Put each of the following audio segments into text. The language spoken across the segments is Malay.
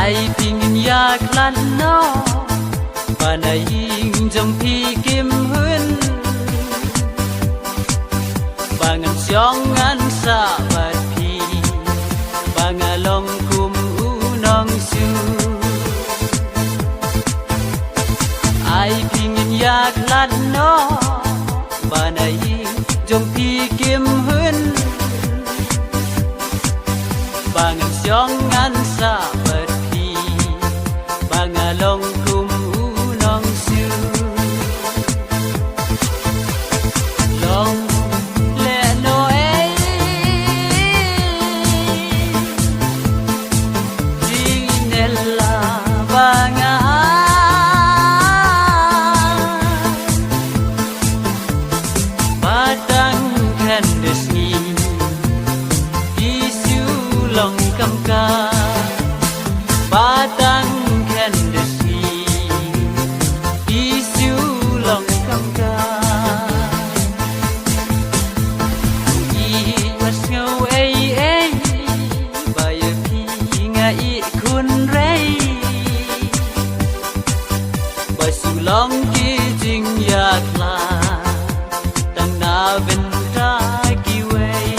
Ai pingin yak lan no panaing jampi kim hun bangan siongan sabat pi bangalong kum unong su Ai pingin yak lan no panaing jampi kim hun bangan siongan sabat bangalong kum unong su long le no ei dinella banga batang kandes ni isu long kam ka batang long ki jing yak la tang na ben ta ki wei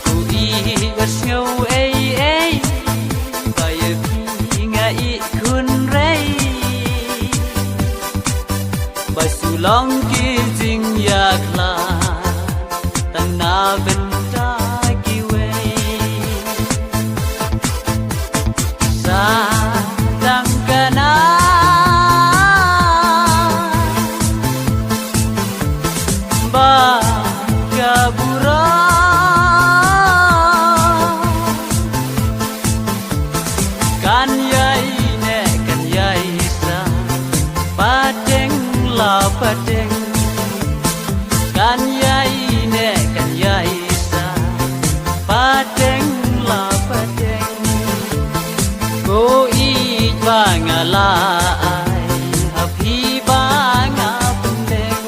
ku i was ngau ei ei bai ki nga i kun rei bai su long ki jing yak la tang na ben ta ki wei sa kan yai ne kan yai sa pateng la pateng kan yai ne kan yai sa pateng la pateng go i bangala ai happy banga pendeng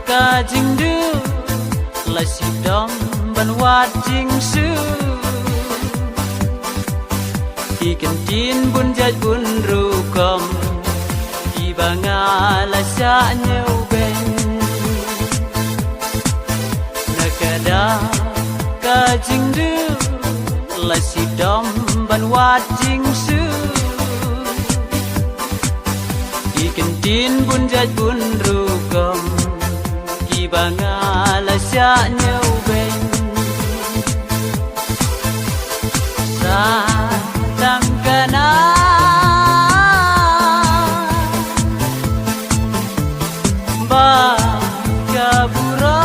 ka jing du la si dong ban wat jing su ki kan tin bun jaj bun ru kom ki banga la sa nyeu ben nakada ka jing du la si dong ban wat jing su ki kan tin bun jaj bun ru kom ki banga la sa nyeu ben sa tang kana ba kabura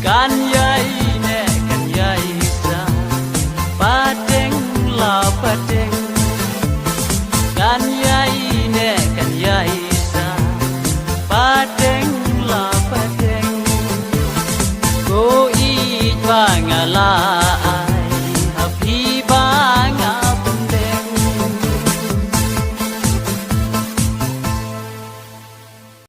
kan yai ne kan yai sa pateng la pateng kan yai ne kan yai sa pateng la pateng ko i ba